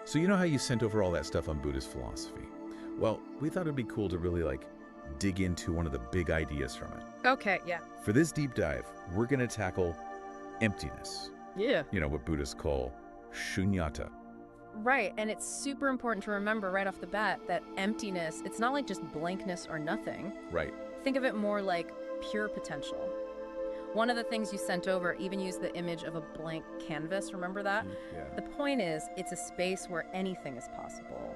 So you know how you sent over all that stuff on Buddhist philosophy? Well, we thought it'd be cool to really dig into one of the big ideas from it. Okay, yeah. For this deep dive, we're going to tackle emptiness. Yeah. You know, what Buddhists call shunyata. Right, and it's super important to remember right off the bat that emptiness, it's not like just blankness or nothing. Right. Think of it more like pure potential. One of the things you sent over even used the image of a blank canvas, remember that? Yeah. The point is, it's a space where anything is possible,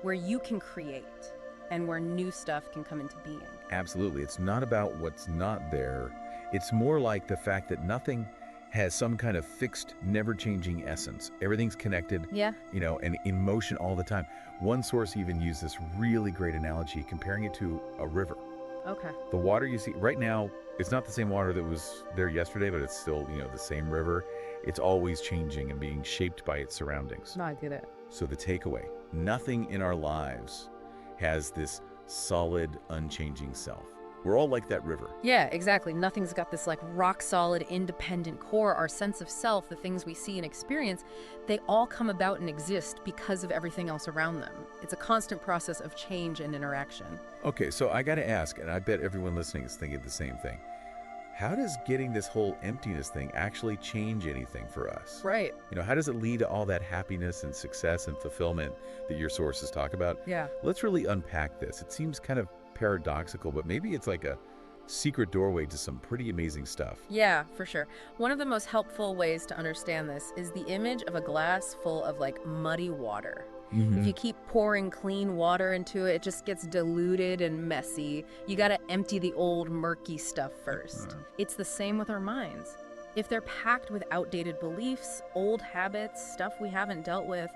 where you can create, and where new stuff can come into being. Absolutely. It's not about what's not there. It's more like the fact that nothing has some kind of fixed, never-changing essence. Everything's connected, Yeah. and in motion all the time. One source even used this really great analogy, comparing it to a river. Okay. The water you see right now, it's not the same water that was there yesterday, but it's still, the same river. It's always changing and being shaped by its surroundings. No, I get it. So the takeaway, nothing in our lives has this solid, unchanging self. We're all like that river. Yeah, exactly. Nothing's got this rock solid, independent core. Our sense of self, the things we see and experience, they all come about and exist because of everything else around them. It's a constant process of change and interaction. Okay, so I got to ask, and I bet everyone listening is thinking the same thing. How does getting this whole emptiness thing actually change anything for us? Right. How does it lead to all that happiness and success and fulfillment that your sources talk about? Yeah. Let's really unpack this. It seems kind of paradoxical, but maybe it's like a secret doorway to some pretty amazing stuff. Yeah, for sure. One of the most helpful ways to understand this is the image of a glass full of muddy water. If you keep pouring clean water into it, it just gets diluted and messy. You gotta empty the old murky stuff first. It's the same with our minds. If they're packed with outdated beliefs, old habits, stuff we haven't dealt with,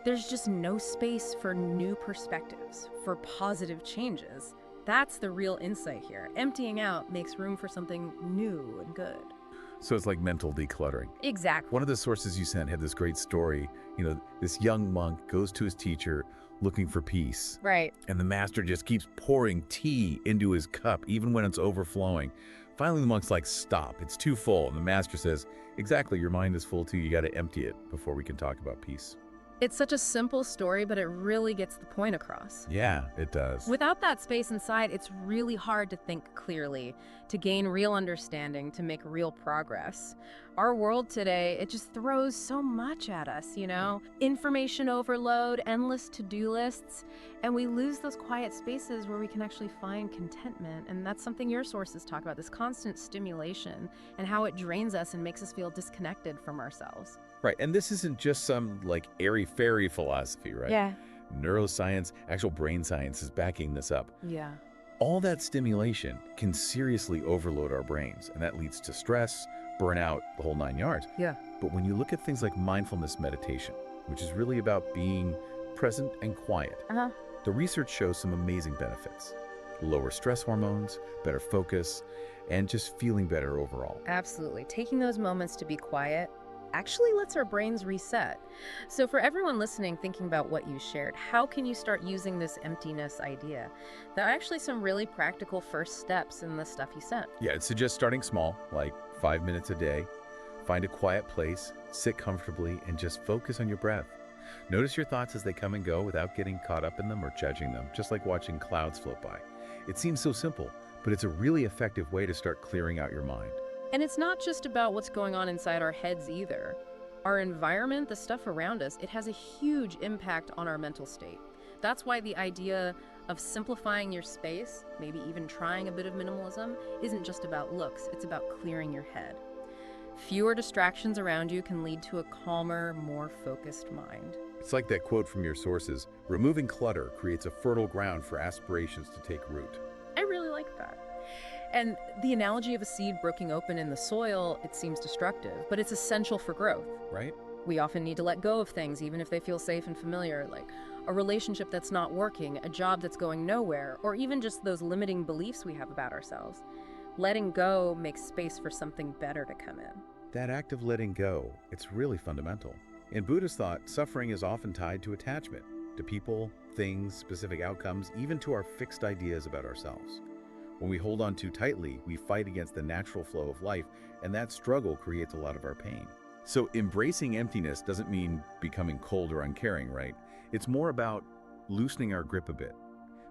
there's just no space for new perspectives, for positive changes. That's the real insight here. Emptying out makes room for something new and good. So it's like mental decluttering. Exactly. One of the sources you sent had this great story. This young monk goes to his teacher looking for peace. Right. And the master just keeps pouring tea into his cup, even when it's overflowing. Finally, the monk's like, stop, it's too full. And the master says, exactly, your mind is full too. You got to empty it before we can talk about peace. It's such a simple story, but it really gets the point across. Yeah, it does. Without that space inside, it's really hard to think clearly, to gain real understanding, to make real progress. Our world today, it just throws so much at us, Information overload, endless to-do lists, and we lose those quiet spaces where we can actually find contentment. And that's something your sources talk about, this constant stimulation and how it drains us and makes us feel disconnected from ourselves. Right, and this isn't just some airy-fairy philosophy, right? Yeah. Neuroscience, actual brain science is backing this up. Yeah. All that stimulation can seriously overload our brains, and that leads to stress, burnout, the whole 9 yards. Yeah. But when you look at things like mindfulness meditation, which is really about being present and quiet, the research shows some amazing benefits. Lower stress hormones, better focus, and just feeling better overall. Absolutely. Taking those moments to be quiet actually lets our brains reset. So for everyone listening, thinking about what you shared, how can you start using this emptiness idea? There are actually some really practical first steps in the stuff you sent. Yeah, it suggests starting small, like 5 minutes a day. Find a quiet place, sit comfortably, and just focus on your breath. Notice your thoughts as they come and go without getting caught up in them or judging them, just like watching clouds float by. It seems so simple, but it's a really effective way to start clearing out your mind. And it's not just about what's going on inside our heads either. Our environment, the stuff around us, it has a huge impact on our mental state. That's why the idea of simplifying your space, maybe even trying a bit of minimalism, isn't just about looks, it's about clearing your head. Fewer distractions around you can lead to a calmer, more focused mind. It's like that quote from your sources, removing clutter creates a fertile ground for aspirations to take root. I really like that. And the analogy of a seed breaking open in the soil, it seems destructive, but it's essential for growth. Right? We often need to let go of things, even if they feel safe and familiar, like a relationship that's not working, a job that's going nowhere, or even just those limiting beliefs we have about ourselves. Letting go makes space for something better to come in. That act of letting go, it's really fundamental. In Buddhist thought, suffering is often tied to attachment, to people, things, specific outcomes, even to our fixed ideas about ourselves. When we hold on too tightly, we fight against the natural flow of life, and that struggle creates a lot of our pain. So embracing emptiness doesn't mean becoming cold or uncaring, right? It's more about loosening our grip a bit,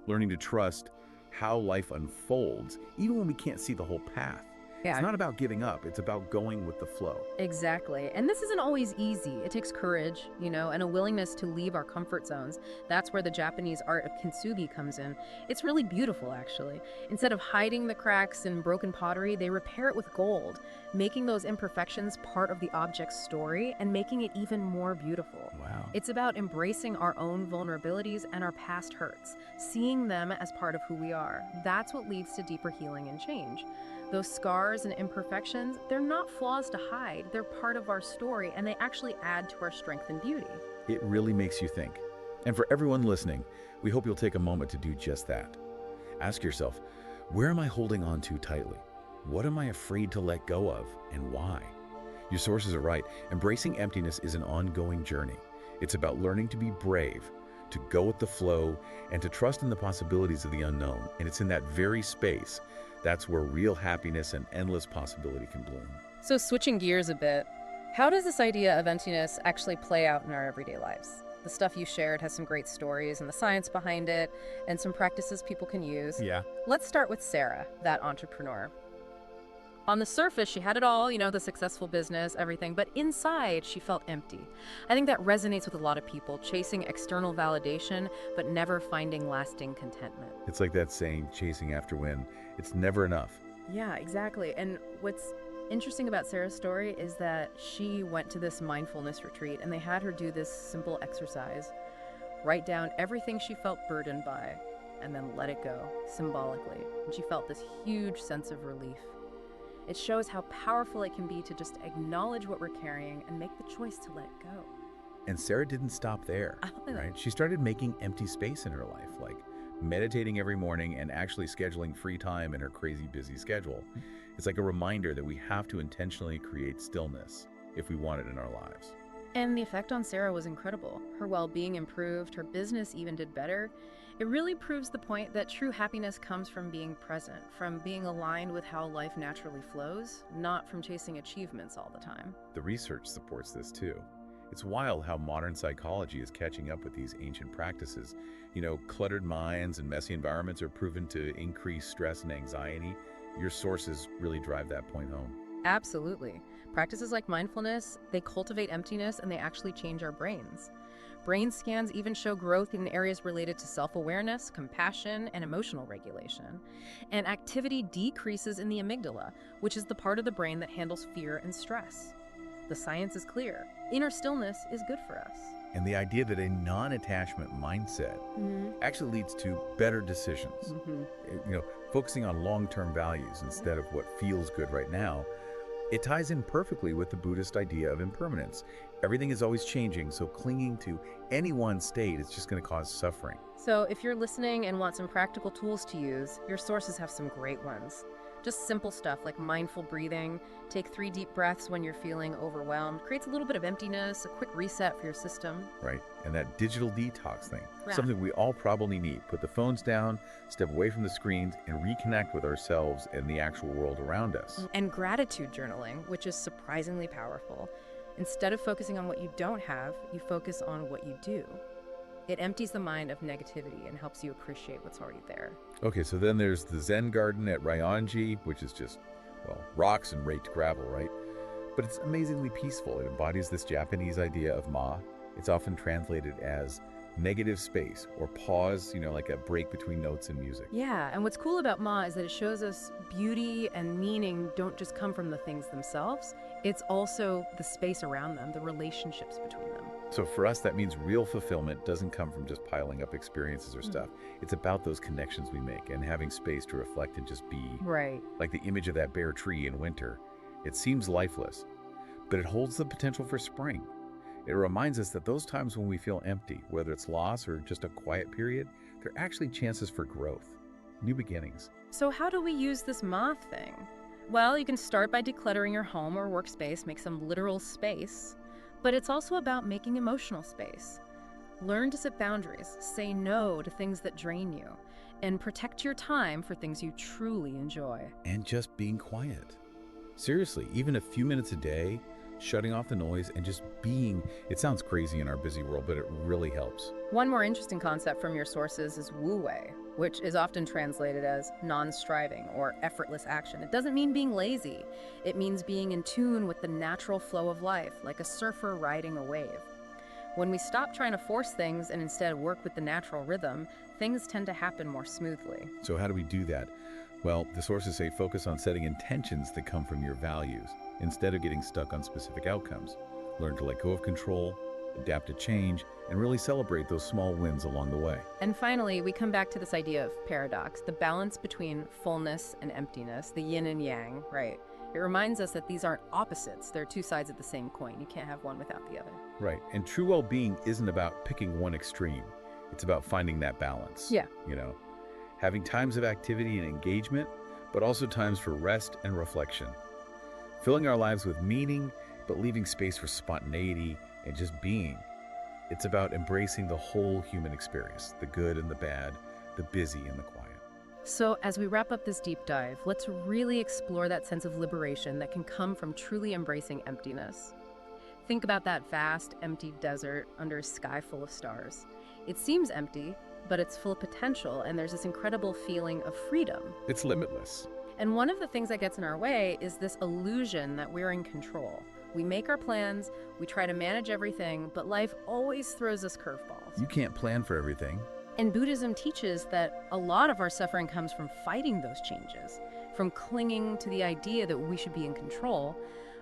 learning to trust how life unfolds, even when we can't see the whole path. It's Yeah, not about giving up, it's about going with the flow. exactly. And this isn't always easy. It takes courage, and a willingness to leave our comfort zones. That's where the Japanese art of kintsugi comes in. It's really beautiful, actually. Instead of hiding the cracks in broken pottery, they repair it with gold, making those imperfections part of the object's story and making it even more beautiful. Wow. It's about embracing our own vulnerabilities and our past hurts, seeing them as part of who we are. That's what leads to deeper healing and change. Those scars and imperfections, they're not flaws to hide. They're part of our story, and they actually add to our strength and beauty. It really makes you think. And for everyone listening, we hope you'll take a moment to do just that. Ask yourself, where am I holding on too tightly? What am I afraid to let go of, and why? Your sources are right. Embracing emptiness is an ongoing journey. It's about learning to be brave, to go with the flow, and to trust in the possibilities of the unknown. And it's in that very space that's where real happiness and endless possibility can bloom. So, switching gears a bit, how does this idea of emptiness actually play out in our everyday lives? The stuff you shared has some great stories and the science behind it, and some practices people can use. Yeah. Let's start with Sarah, that entrepreneur. On the surface, she had it all, the successful business, everything, but inside, she felt empty. I think that resonates with a lot of people, chasing external validation, but never finding lasting contentment. It's like that saying, chasing after wind. It's never enough. Yeah, exactly. And what's interesting about Sarah's story is that she went to this mindfulness retreat, and they had her do this simple exercise. Write down everything she felt burdened by, and then let it go, symbolically. And she felt this huge sense of relief. It shows how powerful it can be to just acknowledge what we're carrying and make the choice to let go. And Sarah didn't stop there, right? She started making empty space in her life, like meditating every morning and actually scheduling free time in her crazy busy schedule. It's like a reminder that we have to intentionally create stillness if we want it in our lives. And the effect on Sarah was incredible. Her well-being improved, her business even did better. It really proves the point that true happiness comes from being present, from being aligned with how life naturally flows, not from chasing achievements all the time. The research supports this too. It's wild how modern psychology is catching up with these ancient practices. Cluttered minds and messy environments are proven to increase stress and anxiety. Your sources really drive that point home. Absolutely. Practices like mindfulness, they cultivate emptiness and they actually change our brains. Brain scans even show growth in areas related to self-awareness, compassion, and emotional regulation. And activity decreases in the amygdala, which is the part of the brain that handles fear and stress. The science is clear. Inner stillness is good for us. And the idea that a non-attachment mindset actually leads to better decisions. Focusing on long-term values instead of what feels good right now, it ties in perfectly with the Buddhist idea of impermanence. Everything is always changing, so clinging to any one state is just going to cause suffering. So if you're listening and want some practical tools to use, your sources have some great ones. Just simple stuff like mindful breathing, take 3 deep breaths when you're feeling overwhelmed, creates a little bit of emptiness, a quick reset for your system. Right, and that digital detox thing, Yeah. something we all probably need. Put the phones down, step away from the screens, and reconnect with ourselves and the actual world around us. And gratitude journaling, which is surprisingly powerful. Instead of focusing on what you don't have, you focus on what you do. It empties the mind of negativity and helps you appreciate what's already there. Okay, so then there's the Zen garden at Ryoanji, which is just, rocks and raked gravel, right? But it's amazingly peaceful. It embodies this Japanese idea of ma. It's often translated as negative space or pause, like a break between notes in music. Yeah, and what's cool about Ma is that it shows us beauty and meaning don't just come from the things themselves. It's also the space around them, the relationships between them. So for us, that means real fulfillment doesn't come from just piling up experiences or stuff. It's about those connections we make and having space to reflect and just be. Right. Like the image of that bare tree in winter. It seems lifeless, but it holds the potential for spring. It reminds us that those times when we feel empty, whether it's loss or just a quiet period, they're actually chances for growth, new beginnings. So how do we use this Ma thing? Well, you can start by decluttering your home or workspace, make some literal space. But it's also about making emotional space. Learn to set boundaries, say no to things that drain you, and protect your time for things you truly enjoy. And just being quiet. Seriously, even a few minutes a day, shutting off the noise and just being. It sounds crazy in our busy world, but it really helps. One more interesting concept from your sources is wu wei, which is often translated as non-striving or effortless action. It doesn't mean being lazy. It means being in tune with the natural flow of life, like a surfer riding a wave. When we stop trying to force things and instead work with the natural rhythm, things tend to happen more smoothly. So how do we do that? Well, the sources say focus on setting intentions that come from your values instead of getting stuck on specific outcomes. Learn to let go of control, adapt to change, and really celebrate those small wins along the way. And finally, we come back to this idea of paradox, the balance between fullness and emptiness, the yin and yang, right? It reminds us that these aren't opposites. They're two sides of the same coin. You can't have one without the other. Right. And true well-being isn't about picking one extreme. It's about finding that balance. Yeah. Having times of activity and engagement, but also times for rest and reflection. Filling our lives with meaning, but leaving space for spontaneity and just being. It's about embracing the whole human experience, the good and the bad, the busy and the quiet. So as we wrap up this deep dive, let's really explore that sense of liberation that can come from truly embracing emptiness. Think about that vast, empty desert under a sky full of stars. It seems empty, but it's full of potential, and there's this incredible feeling of freedom. It's limitless. And one of the things that gets in our way is this illusion that we're in control. We make our plans, we try to manage everything, but life always throws us curveballs. You can't plan for everything. And Buddhism teaches that a lot of our suffering comes from fighting those changes, from clinging to the idea that we should be in control.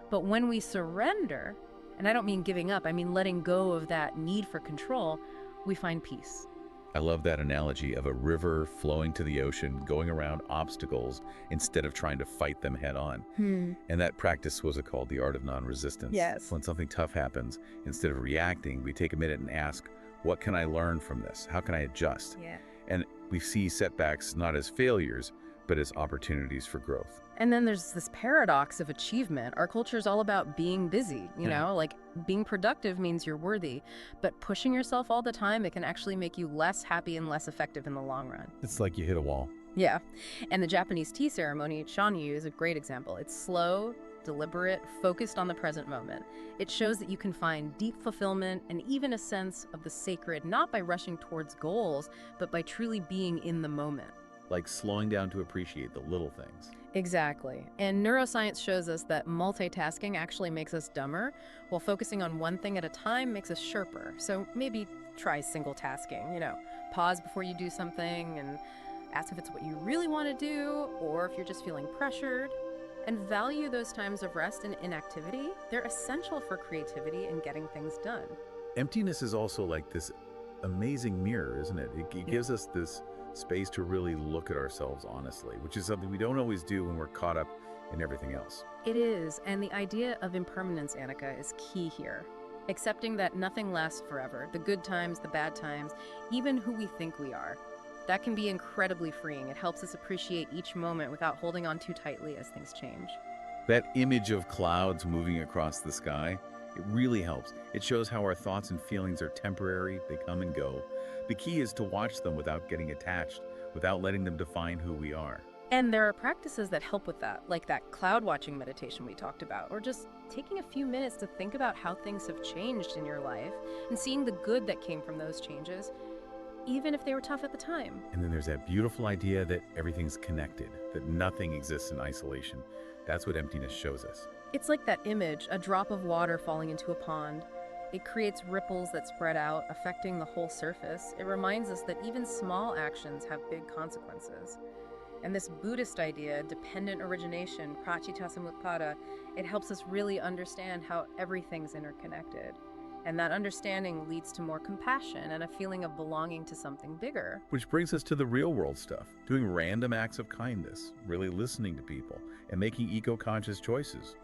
But when we surrender, and I don't mean giving up, I mean letting go of that need for control, we find peace. I love that analogy of a river flowing to the ocean, going around obstacles instead of trying to fight them head on. And that practice was called the art of non-resistance. Yes. When something tough happens, instead of reacting, we take a minute and ask, what can I learn from this? How can I adjust? Yeah. And we see setbacks not as failures, but as opportunities for growth. And then there's this paradox of achievement. Our culture is all about being busy, like being productive means you're worthy, but pushing yourself all the time, it can actually make you less happy and less effective in the long run. It's like you hit a wall. Yeah. And the Japanese tea ceremony, Shanyu, is a great example. It's slow, deliberate, focused on the present moment. It shows that you can find deep fulfillment and even a sense of the sacred, not by rushing towards goals, but by truly being in the moment. Like slowing down to appreciate the little things. Exactly. And neuroscience shows us that multitasking actually makes us dumber, while focusing on one thing at a time makes us sharper. So maybe try single tasking, pause before you do something and ask if it's what you really want to do, or if you're just feeling pressured. And value those times of rest and inactivity. They're essential for creativity and getting things done. Emptiness is also like this amazing mirror, isn't it? It gives us this space to really look at ourselves honestly, which is something we don't always do when we're caught up in everything else. It is, and the idea of impermanence, Annika, is key here. Accepting that nothing lasts forever, the good times, the bad times, even who we think we are. That can be incredibly freeing. It helps us appreciate each moment without holding on too tightly as things change. That image of clouds moving across the sky, it really helps. It shows how our thoughts and feelings are temporary, they come and go. The key is to watch them without getting attached, without letting them define who we are. And there are practices that help with that, like that cloud watching meditation we talked about, or just taking a few minutes to think about how things have changed in your life and seeing the good that came from those changes, even if they were tough at the time. And then there's that beautiful idea that everything's connected, that nothing exists in isolation. That's what emptiness shows us. It's like that image, a drop of water falling into a pond. It creates ripples that spread out, affecting the whole surface. It reminds us that even small actions have big consequences. And this Buddhist idea, dependent origination, pracityasamutpada, it helps us really understand how everything's interconnected. And that understanding leads to more compassion and a feeling of belonging to something bigger. Which brings us to the real world stuff, doing random acts of kindness, really listening to people, and making eco-conscious choices,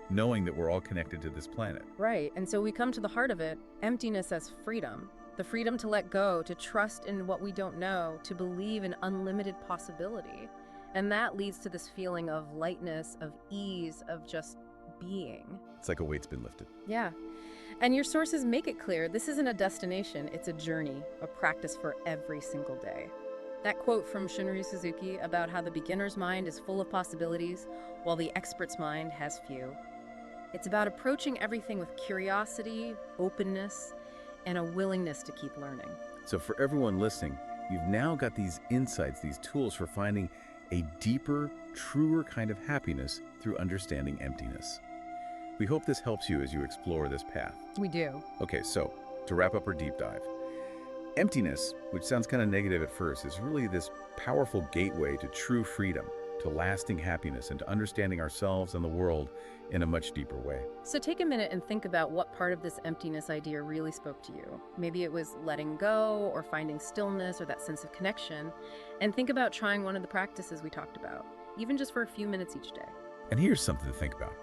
knowing that we're all connected to this planet. Right, and so we come to the heart of it, emptiness as freedom. The freedom to let go, to trust in what we don't know, to believe in unlimited possibility. And that leads to this feeling of lightness, of ease, of just being. It's like a weight's been lifted. Yeah. And your sources make it clear this isn't a destination, it's a journey, a practice for every single day. That quote from Shunryu Suzuki about how the beginner's mind is full of possibilities, while the expert's mind has few. It's about approaching everything with curiosity, openness, and a willingness to keep learning. So for everyone listening, you've now got these insights, these tools for finding a deeper, truer kind of happiness through understanding emptiness. We hope this helps you as you explore this path. We do. Okay, so to wrap up our deep dive, emptiness, which sounds kind of negative at first, is really this powerful gateway to true freedom, to lasting happiness, and to understanding ourselves and the world in a much deeper way. So take a minute and think about what part of this emptiness idea really spoke to you. Maybe it was letting go or finding stillness or that sense of connection. And think about trying one of the practices we talked about, even just for a few minutes each day. And here's something to think about.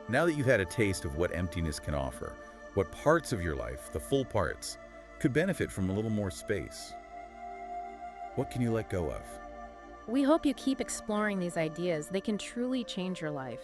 Now that you've had a taste of what emptiness can offer, what parts of your life, the full parts, could benefit from a little more space? What can you let go of? We hope you keep exploring these ideas. They can truly change your life.